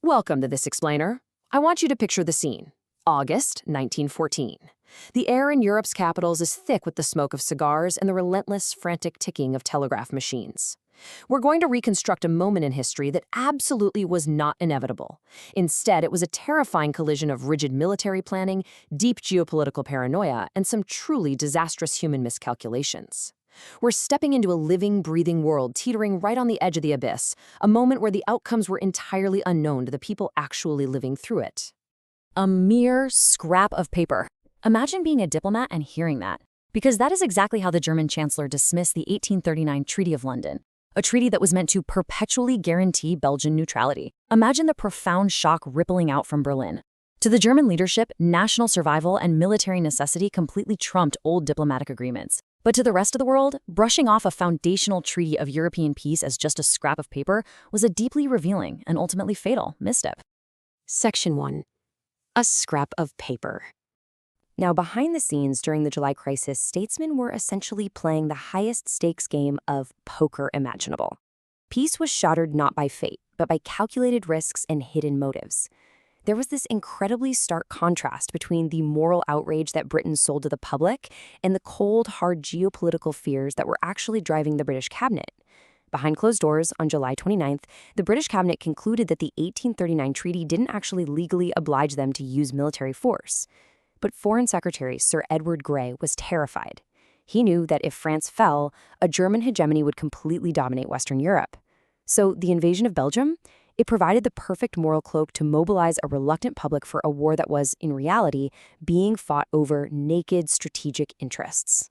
Welcome to this explainer. I want you to picture the scene. August 1914. The air in Europe's capitals is thick with the smoke of cigars and the relentless, frantic ticking of telegraph machines. We're going to reconstruct a moment in history that absolutely was not inevitable. Instead, it was a terrifying collision of rigid military planning, deep geopolitical paranoia, and some truly disastrous human miscalculations. We're stepping into a living, breathing world teetering right on the edge of the abyss, a moment where the outcomes were entirely unknown to the people actually living through it. A mere scrap of paper. Imagine being a diplomat and hearing that, because that is exactly how the German Chancellor dismissed the 1839 Treaty of London, a treaty that was meant to perpetually guarantee Belgian neutrality. Imagine the profound shock rippling out from Berlin. To the German leadership, national survival and military necessity completely trumped old diplomatic agreements. But to the rest of the world, brushing off a foundational treaty of European peace as just a scrap of paper was a deeply revealing and ultimately fatal misstep. Section 1. A scrap of paper. Now, behind the scenes during the July crisis, statesmen were essentially playing the highest stakes game of poker imaginable. Peace was shattered not by fate, but by calculated risks and hidden motives. There was this incredibly stark contrast between the moral outrage that Britain sold to the public and the cold, hard geopolitical fears that were actually driving the British cabinet. Behind closed doors, on July 29th, the British cabinet concluded that the 1839 treaty didn't actually legally oblige them to use military force. But Foreign Secretary Sir Edward Grey was terrified. He knew that if France fell, a German hegemony would completely dominate Western Europe. So the invasion of Belgium? It provided the perfect moral cloak to mobilize a reluctant public for a war that was, in reality, being fought over naked strategic interests.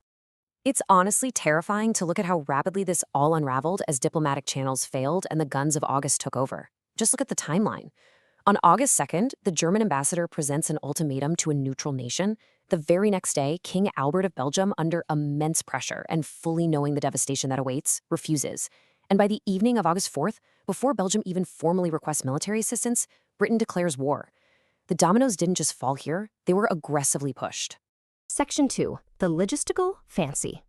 It's honestly terrifying to look at how rapidly this all unraveled as diplomatic channels failed and the guns of August took over. Just look at the timeline. On August 2nd, the German ambassador presents an ultimatum to a neutral nation. The very next day, King Albert of Belgium, under immense pressure and fully knowing the devastation that awaits, refuses. And by the evening of August 4th, before Belgium even formally requests military assistance, Britain declares war. The dominoes didn't just fall here, they were aggressively pushed. Section 2. The logistical fancy.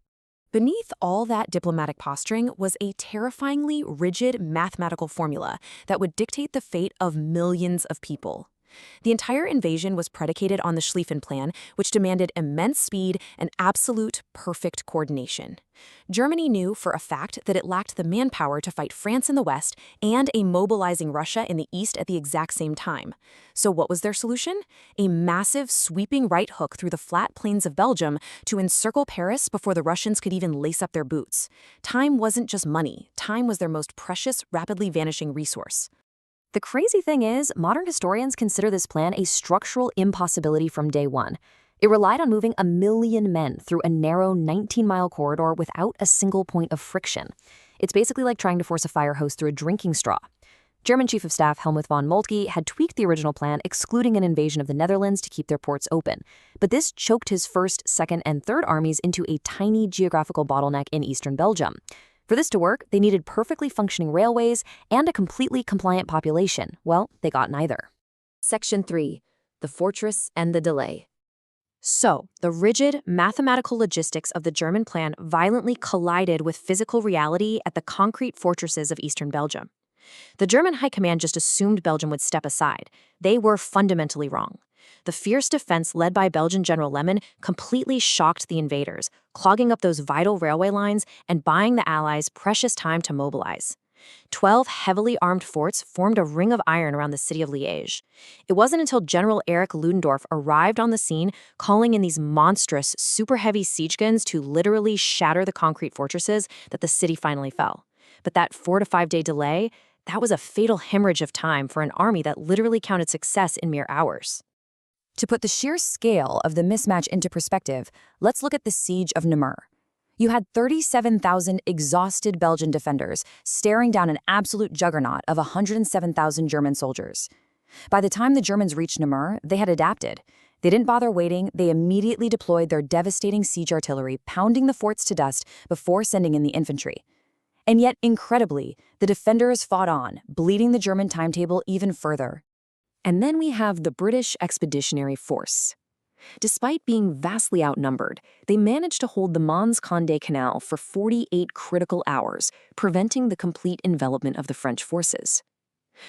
Beneath all that diplomatic posturing was a terrifyingly rigid mathematical formula that would dictate the fate of millions of people. The entire invasion was predicated on the Schlieffen Plan, which demanded immense speed and absolute perfect coordination. Germany knew for a fact that it lacked the manpower to fight France in the west and a mobilizing Russia in the east at the exact same time. So what was their solution? A massive, sweeping right hook through the flat plains of Belgium to encircle Paris before the Russians could even lace up their boots. Time wasn't just money. Time was their most precious, rapidly vanishing resource. The crazy thing is, modern historians consider this plan a structural impossibility from day one. It relied on moving 1 million men through a narrow 19-mile corridor without a single point of friction. It's basically like trying to force a fire hose through a drinking straw. German Chief of Staff Helmuth von Moltke had tweaked the original plan, excluding an invasion of the Netherlands to keep their ports open. But this choked his 1st, 2nd, and 3rd armies into a tiny geographical bottleneck in eastern Belgium. For this to work, they needed perfectly functioning railways and a completely compliant population. Well, they got neither. Section 3. The fortress and the delay. So, the rigid, mathematical logistics of the German plan violently collided with physical reality at the concrete fortresses of eastern Belgium. The German high command just assumed Belgium would step aside. They were fundamentally wrong. The fierce defense led by Belgian General Leuven completely shocked the invaders, clogging up those vital railway lines and buying the Allies precious time to mobilize. 12 heavily armed forts formed a ring of iron around the city of Liege. It wasn't until General Erich Ludendorff arrived on the scene, calling in these monstrous, super heavy siege guns to literally shatter the concrete fortresses, that the city finally fell. But that 4 to 5 day delay, that was a fatal hemorrhage of time for an army that literally counted success in mere hours. To put the sheer scale of the mismatch into perspective, let's look at the siege of Namur. You had 37,000 exhausted Belgian defenders staring down an absolute juggernaut of 107,000 German soldiers. By the time the Germans reached Namur, they had adapted. They didn't bother waiting, they immediately deployed their devastating siege artillery, pounding the forts to dust before sending in the infantry. And yet, incredibly, the defenders fought on, bleeding the German timetable even further. And then we have the British Expeditionary Force. Despite being vastly outnumbered, they managed to hold the Mons-Condé Canal for 48 critical hours, preventing the complete envelopment of the French forces.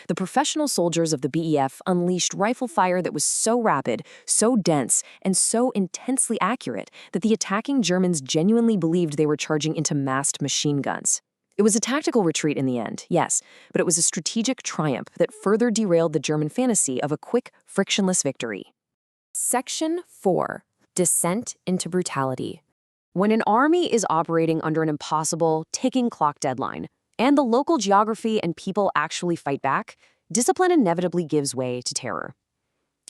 The professional soldiers of the BEF unleashed rifle fire that was so rapid, so dense, and so intensely accurate that the attacking Germans genuinely believed they were charging into massed machine guns. It was a tactical retreat in the end, yes, but it was a strategic triumph that further derailed the German fantasy of a quick, frictionless victory. Section 4. Descent into brutality. When an army is operating under an impossible, ticking clock deadline, and the local geography and people actually fight back, discipline inevitably gives way to terror.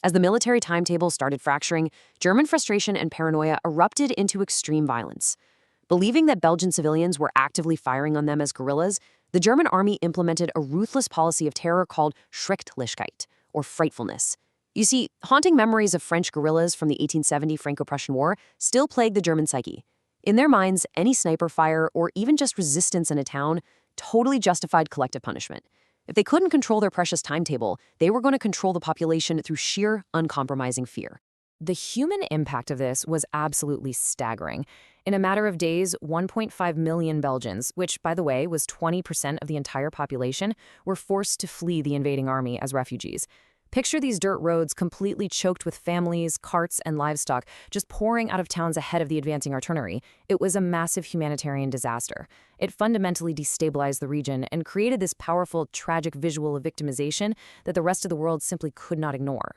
As the military timetable started fracturing, German frustration and paranoia erupted into extreme violence. Believing that Belgian civilians were actively firing on them as guerrillas, the German army implemented a ruthless policy of terror called Schrecklichkeit, or frightfulness. You see, haunting memories of French guerrillas from the 1870 Franco-Prussian War still plague the German psyche. In their minds, any sniper fire or even just resistance in a town totally justified collective punishment. If they couldn't control their precious timetable, they were going to control the population through sheer, uncompromising fear. The human impact of this was absolutely staggering. In a matter of days, 1.5 million Belgians, which, by the way, was 20% of the entire population, were forced to flee the invading army as refugees. Picture these dirt roads completely choked with families, carts, and livestock just pouring out of towns ahead of the advancing artillery. It was a massive humanitarian disaster. It fundamentally destabilized the region and created this powerful, tragic visual of victimization that the rest of the world simply could not ignore.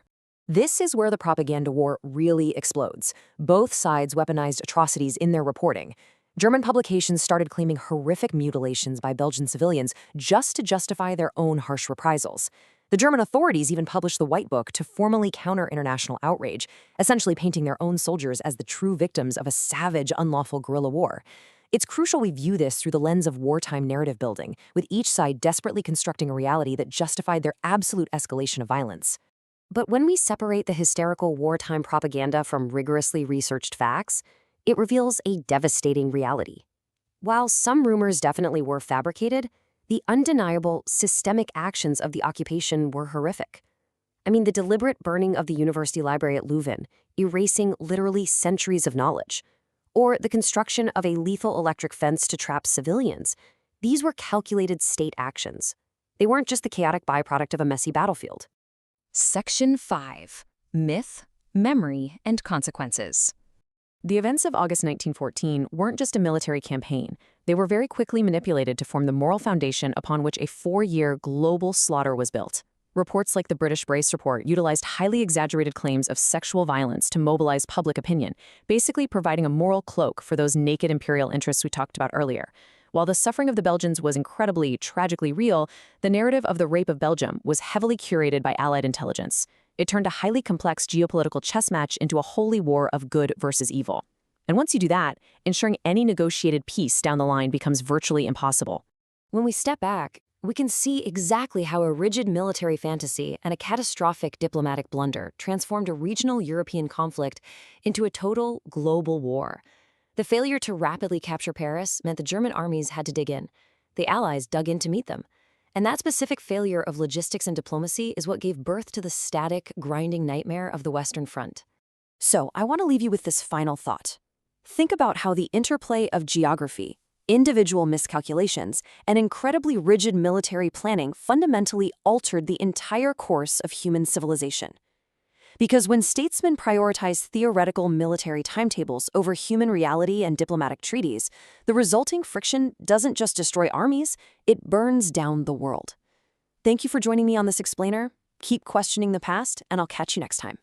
This is where the propaganda war really explodes. Both sides weaponized atrocities in their reporting. German publications started claiming horrific mutilations by Belgian civilians just to justify their own harsh reprisals. The German authorities even published the White Book to formally counter international outrage, essentially painting their own soldiers as the true victims of a savage, unlawful guerrilla war. It's crucial we view this through the lens of wartime narrative building, with each side desperately constructing a reality that justified their absolute escalation of violence. But when we separate the hysterical wartime propaganda from rigorously researched facts, it reveals a devastating reality. While some rumors definitely were fabricated, the undeniable, systemic actions of the occupation were horrific. I mean, the deliberate burning of the university library at Leuven, erasing literally centuries of knowledge, or the construction of a lethal electric fence to trap civilians. These were calculated state actions. They weren't just the chaotic byproduct of a messy battlefield. Section 5. Myth, Memory, and Consequences. The events of August 1914 weren't just a military campaign. They were very quickly manipulated to form the moral foundation upon which a 4-year global slaughter was built. Reports like the British Brace Report utilized highly exaggerated claims of sexual violence to mobilize public opinion, basically providing a moral cloak for those naked imperial interests we talked about earlier. While the suffering of the Belgians was incredibly, tragically real, the narrative of the rape of Belgium was heavily curated by Allied intelligence. It turned a highly complex geopolitical chess match into a holy war of good versus evil. And once you do that, ensuring any negotiated peace down the line becomes virtually impossible. When we step back, we can see exactly how a rigid military fantasy and a catastrophic diplomatic blunder transformed a regional European conflict into a total global war. The failure to rapidly capture Paris meant the German armies had to dig in. The Allies dug in to meet them. And that specific failure of logistics and diplomacy is what gave birth to the static, grinding nightmare of the Western Front. So, I want to leave you with this final thought. Think about how the interplay of geography, individual miscalculations, and incredibly rigid military planning fundamentally altered the entire course of human civilization. Because when statesmen prioritize theoretical military timetables over human reality and diplomatic treaties, the resulting friction doesn't just destroy armies, it burns down the world. Thank you for joining me on this explainer. Keep questioning the past, and I'll catch you next time.